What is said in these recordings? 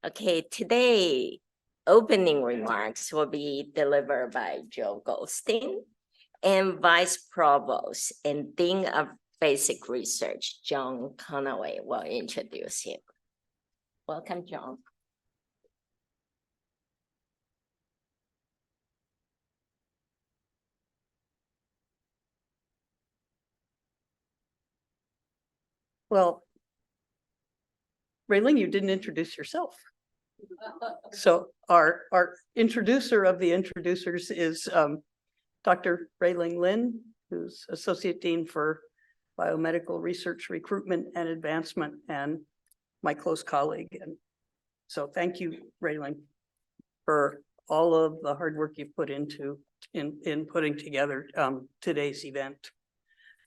Okay, today opening remarks will be delivered by Joe Goldstein and Vice Provost and Dean of Basic Research, John Conaway, will introduce him. Welcome, John. Well, Rayling, you didn't introduce yourself. So our introducer of the introducers is Dr. Rayling Lin, who's Associate Dean for Biomedical Research Recruitment and Advancement, and my close colleague. And so thank you, Rayling, for all of the hard work you've put into in putting together today's event.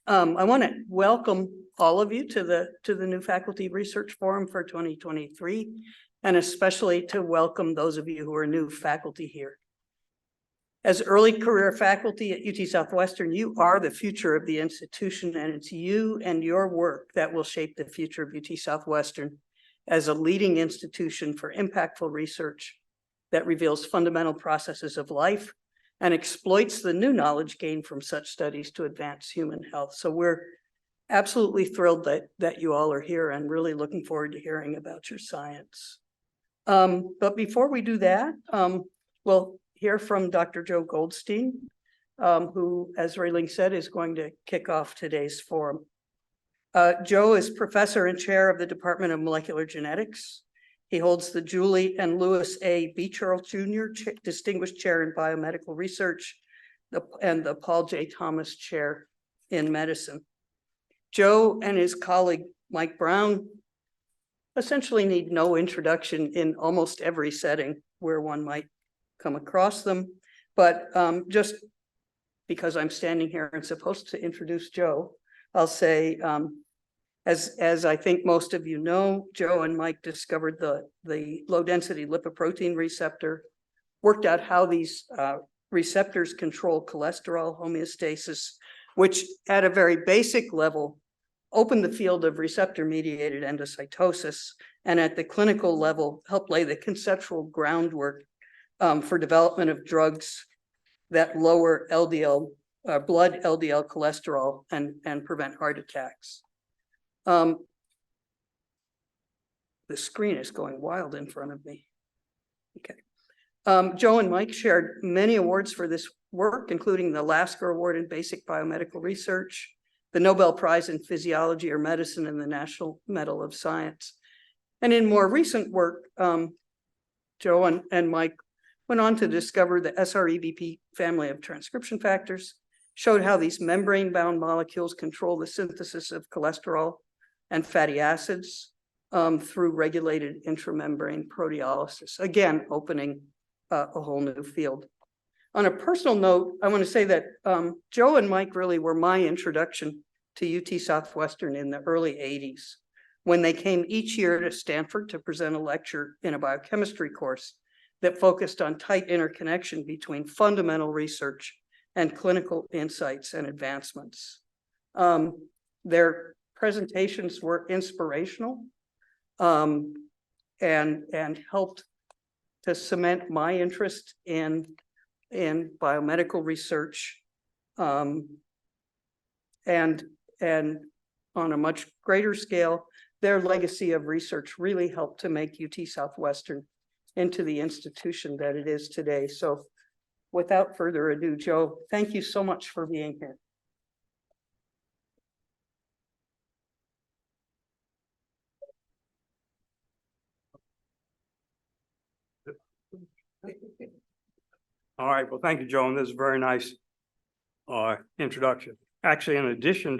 I want to welcome all of you to the new Faculty Research Forum for 2023, and especially to welcome those of you who are new faculty here. As early career faculty at UT Southwestern, you are the future of the institution, and it's you and your work that will shape the future of UT Southwestern as a leading institution for impactful research that reveals fundamental processes of life and exploits the new knowledge gained from such studies to advance human health. So we're absolutely thrilled that you all are here and really looking forward to hearing about your science. But before we do that, we'll hear from Dr. Joe Goldstein, who, as Rayling said, is going to kick off today's forum. Joe is professor and chair of the Department of Molecular Genetics. He holds the Julie and Louis A. B. Charles Jr. Distinguished Chair in Biomedical Research and the Paul J. Thomas Chair in Medicine. Joe and his colleague, Mike Brown, essentially need no introduction in almost every setting where one might come across them. But just because I'm standing here and supposed to introduce Joe, I'll say, as I think most of you know, Joe and Mike discovered the low-density lipoprotein receptor, worked out how these receptors control cholesterol homeostasis, which at a very basic level opened the field of receptor-mediated endocytosis, and at the clinical level helped lay the conceptual groundwork for development of drugs that lower LDL, blood LDL cholesterol and prevent heart attacks. The screen is going wild in front of me. Okay. Joe and Mike shared many awards for this work, including the Lasker Award in Basic Biomedical Research, the Nobel Prize in Physiology or Medicine, and the National Medal of Science. And in more recent work, Joe and Mike went on to discover the SREBP family of transcription factors, showed how these membrane-bound molecules control the synthesis of cholesterol and fatty acids through regulated intramembrane proteolysis, again, opening a whole new field. On a personal note, I want to say that Joe and Mike really were my introduction to UT Southwestern in the early 80s, when they came each year to Stanford to present a lecture in a biochemistry course that focused on tight interconnection between fundamental research and clinical insights and advancements. Their presentations were inspirational and helped to cement my interest in biomedical research, and on a much greater scale, their legacy of research really helped to make UT Southwestern into the institution that it is today. So without further ado, Joe, thank you so much for being here. All right, well, thank you, Joan. This is a very nice introduction. Actually, in addition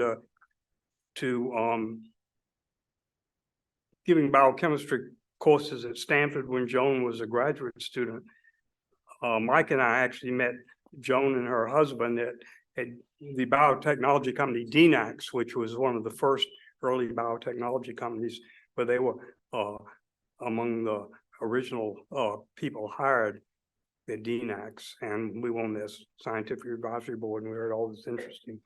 to giving biochemistry courses at Stanford when Joan was a graduate student, Mike and I actually met Joan and her husband at the biotechnology company DNAX, which was one of the first early biotechnology companies, where they were among the original people hired at DNAX, and we were on this scientific advisory board, and we heard all this interesting,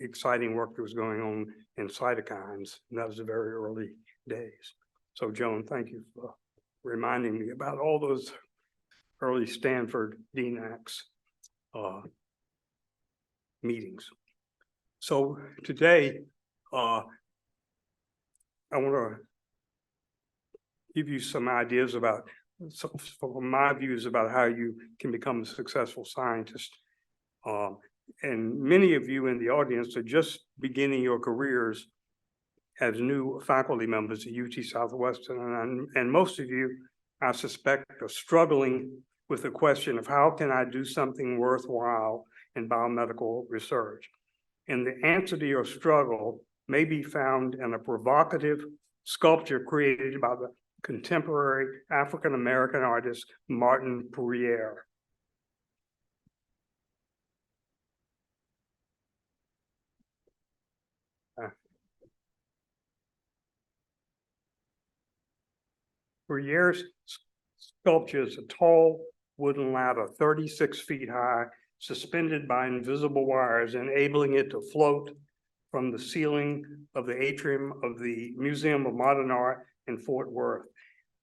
exciting work that was going on in cytokines, and that was the very early days. So, Joan, thank you for reminding me about all those early Stanford DNACs meetings. So today, I want to give you some ideas about, from my views about how you can become a successful scientist. And many of you in the audience are just beginning your careers as new faculty members at UT Southwestern, and most of you, I suspect, are struggling with the question of how can I do something worthwhile in biomedical research? And the answer to your struggle may be found in a provocative sculpture created by the contemporary African-American artist, Martin Puryear. Puryear's sculpture is a tall wooden ladder, 36 feet high, suspended by invisible wires, enabling it to float from the ceiling of the atrium of the Museum of Modern Art in Fort Worth.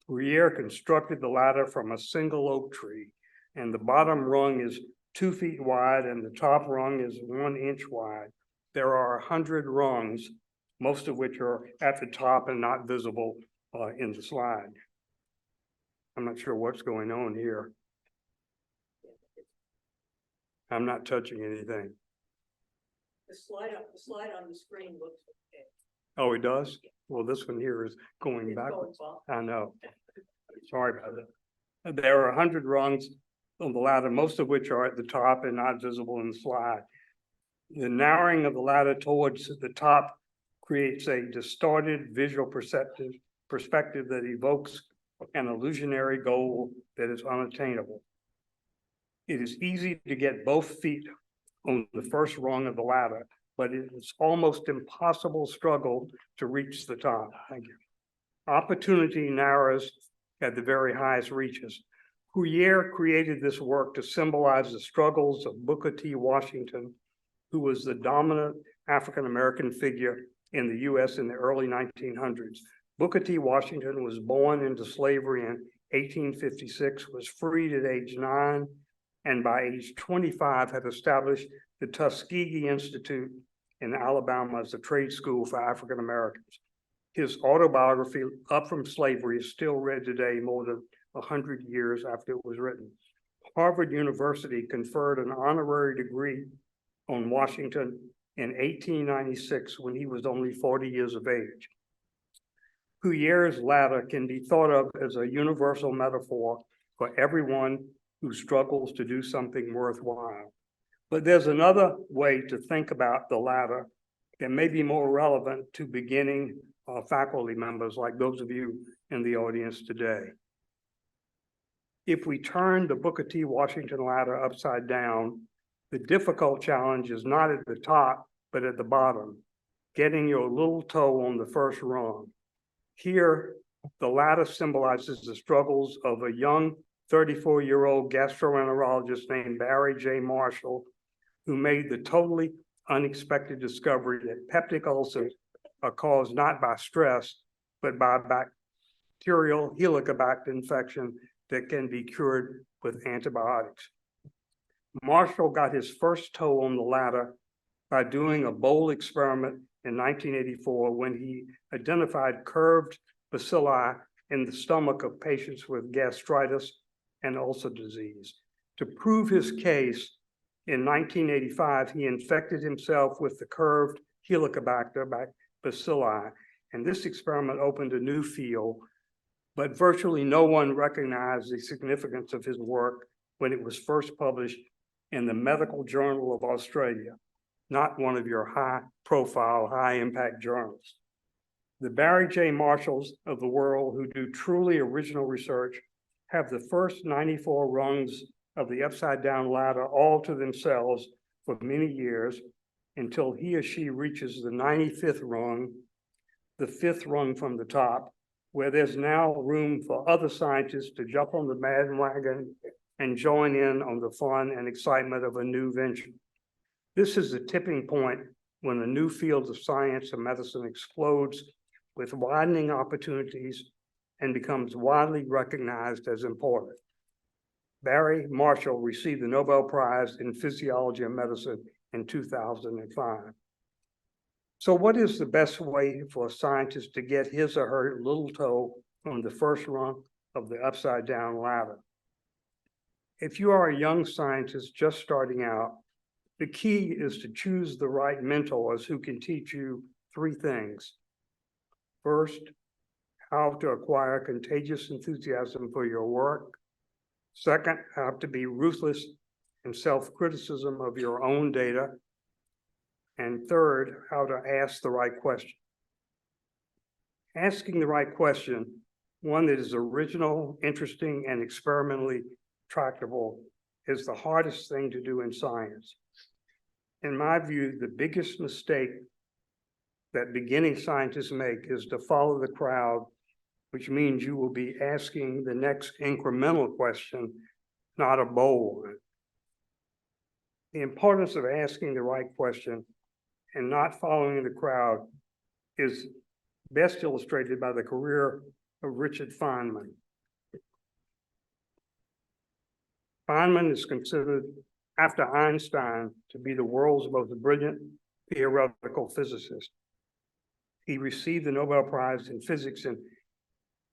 Puryear constructed the ladder from a single oak tree, and the bottom rung is 2 feet wide and the top rung is 1 inch wide. There are 100 rungs, most of which are at the top and not visible in the slide. I'm not sure what's going on here. I'm not touching anything. The slide on the screen looks okay. Oh, it does? Well, this one here is going backwards. I know. Sorry about that. There are 100 rungs on the ladder, most of which are at the top and not visible in the slide. The narrowing of the ladder towards the top creates a distorted visual perspective that evokes an illusionary goal that is unattainable. It is easy to get both feet on the first rung of the ladder, but it is almost impossible struggle to reach the top. Thank you. Opportunity narrows at the very highest reaches. Puryear created this work to symbolize the struggles of Booker T. Washington, who was the dominant African-American figure in the US in the early 1900s. Booker T. Washington was born into slavery in 1856, was freed at age 9, and by age 25 had established the Tuskegee Institute in Alabama as a trade school for African Americans. His autobiography, Up from Slavery, is still read today more than 100 years after it was written. Harvard University conferred an honorary degree on Washington in 1896 when he was only 40 years of age. Puryear's ladder can be thought of as a universal metaphor for everyone who struggles to do something worthwhile. But there's another way to think about the ladder that may be more relevant to beginning faculty members like those of you in the audience today. If we turn the Booker T. Washington ladder upside down, the difficult challenge is not at the top, but at the bottom, getting your little toe on the first rung. Here, the ladder symbolizes the struggles of a young 34-year-old gastroenterologist named Barry J. Marshall, who made the totally unexpected discovery that peptic ulcers are caused not by stress, but by bacterial Helicobacter infection that can be cured with antibiotics. Marshall got his first toe on the ladder by doing a bold experiment in 1984 when he identified curved bacilli in the stomach of patients with gastritis and ulcer disease. To prove his case, in 1985, he infected himself with the curved Helicobacter bacilli, and this experiment opened a new field, but virtually no one recognized the significance of his work when it was first published in the Medical Journal of Australia, not one of your high-profile, high-impact journals. The Barry J. Marshalls of the world who do truly original research have the first 94 rungs of the upside-down ladder all to themselves for many years until he or she reaches the 95th rung, the 5th rung from the top, where there's now room for other scientists to jump on the bandwagon and join in on the fun and excitement of a new venture. This is the tipping point when the new field of science and medicine explodes with widening opportunities and becomes widely recognized as important. Barry Marshall received the Nobel Prize in Physiology and Medicine in 2005. So what is the best way for a scientist to get his or her little toe on the first rung of the upside down ladder? If you are a young scientist just starting out, the key is to choose the right mentors who can teach you three things. First, how to acquire contagious enthusiasm for your work. Second, how to be ruthless in self-criticism of your own data. And third, how to ask the right question. Asking the right question, one that is original, interesting, and experimentally tractable, is the hardest thing to do in science. In my view, the biggest mistake that beginning scientists make is to follow the crowd, which means you will be asking the next incremental question, not a bold one. The importance of asking the right question and not following the crowd is best illustrated by the career of Richard Feynman. Feynman is considered, after Einstein, to be the world's most brilliant theoretical physicist. He received the Nobel Prize in Physics in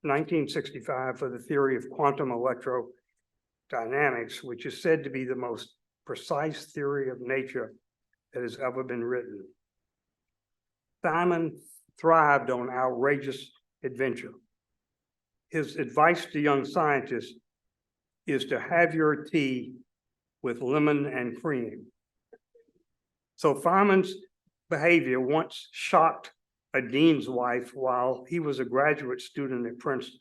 1965 for the theory of quantum electrodynamics, which is said to be the most precise theory of nature that has ever been written. Feynman thrived on outrageous adventure. His advice to young scientists is to have your tea with lemon and cream. So Feynman's behavior once shocked a dean's wife while he was a graduate student at Princeton.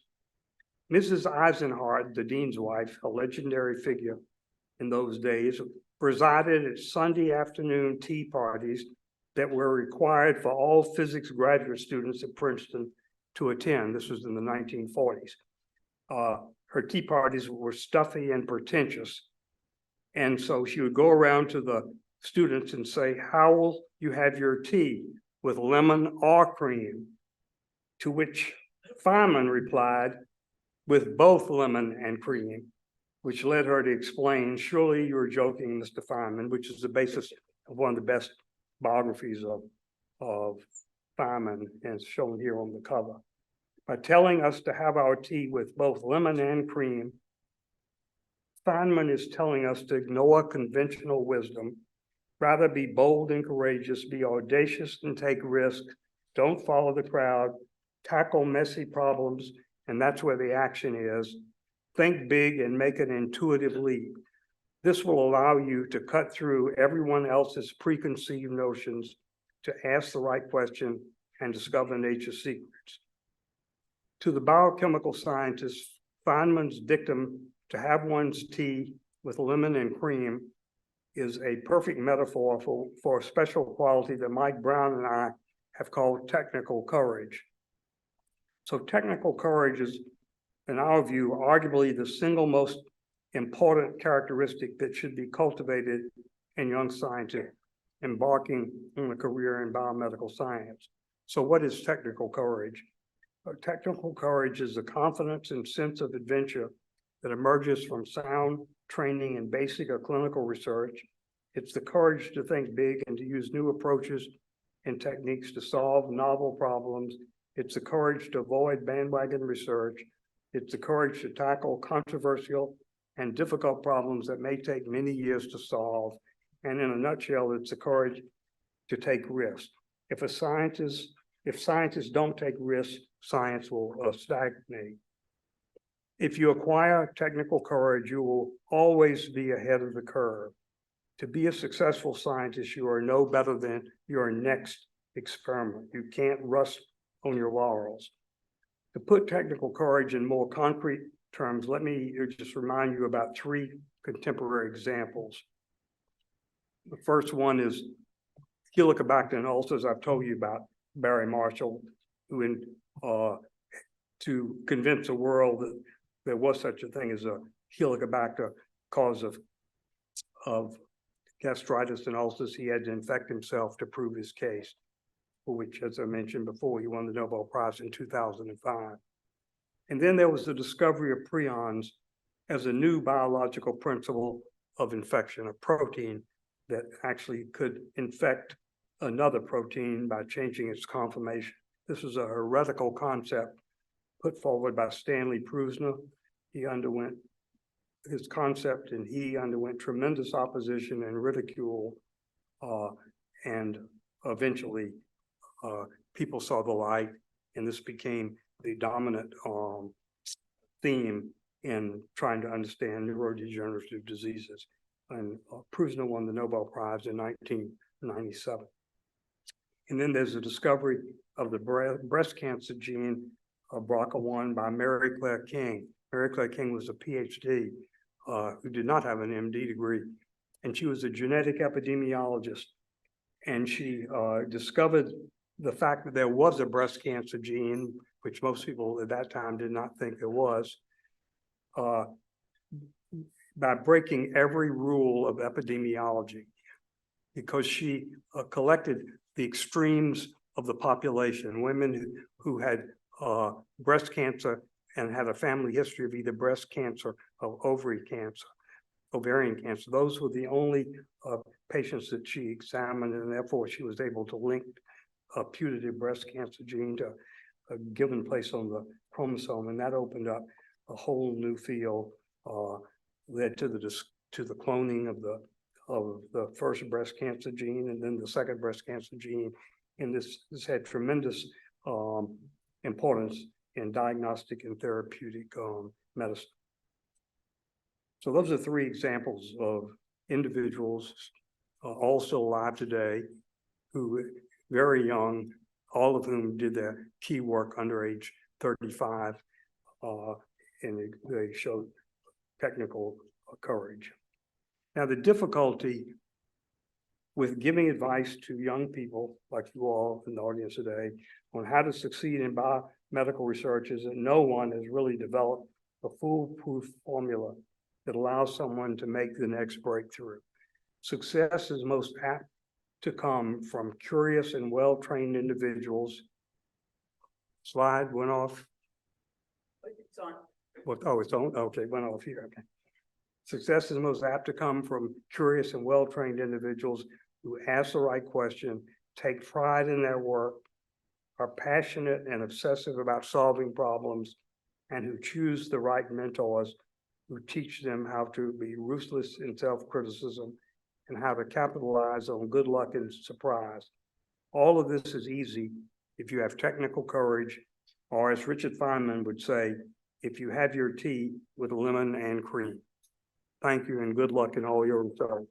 Mrs. Eisenhardt, the dean's wife, a legendary figure in those days, presided at Sunday afternoon tea parties that were required for all physics graduate students at Princeton to attend. This was in the 1940s. Her tea parties were stuffy and pretentious. And so she would go around to the students and say, "How will you have your tea, with lemon or cream?" To which Feynman replied, "With both lemon and cream," which led her to explain, "Surely you're joking, Mr. Feynman," which is the basis of one of the best biographies of Feynman, and it's shown here on the cover. By telling us to have our tea with both lemon and cream, Feynman is telling us to ignore conventional wisdom, rather be bold and courageous, be audacious and take risks, don't follow the crowd, tackle messy problems, and that's where the action is. Think big and make an intuitive leap. This will allow you to cut through everyone else's preconceived notions, to ask the right question and discover nature's secrets. To the biochemical scientist, Feynman's dictum to have one's tea with lemon and cream is a perfect metaphor for a special quality that Mike Brown and I have called technical courage. So technical courage is, in our view, arguably the single most important characteristic that should be cultivated in young scientists embarking on a career in biomedical science. So what is technical courage? Technical courage is the confidence and sense of adventure that emerges from sound training in basic or clinical research. It's the courage to think big and to use new approaches and techniques to solve novel problems. It's the courage to avoid bandwagon research. It's the courage to tackle controversial and difficult problems that may take many years to solve. And in a nutshell, it's the courage to take risks. If scientists don't take risks, science will stagnate. If you acquire technical courage, you will always be ahead of the curve. To be a successful scientist, you are no better than your next experiment. You can't rest on your laurels. To put technical courage in more concrete terms, let me just remind you about three contemporary examples. The first one is Helicobacter ulcers. I've told you about Barry Marshall, who to convince the world that there was such a thing as a Helicobacter cause of gastritis and ulcers, he had to infect himself to prove his case, for which, as I mentioned before, he won the Nobel Prize in 2005. And then there was the discovery of prions as a new biological principle of infection, a protein that actually could infect another protein by changing its conformation. This was a heretical concept put forward by Stanley Prusner. He underwent his concept and he underwent tremendous opposition and ridicule. And eventually people saw the light, and this became the dominant theme in trying to understand neurodegenerative diseases. And Prusner won the Nobel Prize in 1997. And then there's the discovery of the breast cancer gene, BRCA1, by Mary Claire King. Mary Claire King was a PhD who did not have an MD degree, and she was a genetic epidemiologist. And she discovered the fact that there was a breast cancer gene, which most people at that time did not think there was, by breaking every rule of epidemiology, because she collected the extremes of the population, women who had breast cancer and had a family history of either breast cancer or ovarian cancer. Those were the only patients that she examined, and therefore she was able to link a putative breast cancer gene to a given place on the chromosome, and that opened up a whole new field, led to the cloning of the first breast cancer gene and then the second breast cancer gene, and this had tremendous importance in diagnostic and therapeutic medicine. So those are three examples of individuals all still alive today, who very young, all of whom did their key work under age 35, and they showed technical courage. Now, the difficulty with giving advice to young people like you all in the audience today on how to succeed in biomedical research is that no one has really developed a foolproof formula that allows someone to make the next breakthrough. Success is most apt to come from curious and well-trained individuals. Slide went off. It's on. Oh, it's on. Okay, went off here. Okay. Success is most apt to come from curious and well-trained individuals who ask the right question, take pride in their work, are passionate and obsessive about solving problems, and who choose the right mentors who teach them how to be ruthless in self-criticism and how to capitalize on good luck and surprise. All of this is easy if you have technical courage, or as Richard Feynman would say, if you have your tea with lemon and cream. Thank you and good luck in all your research.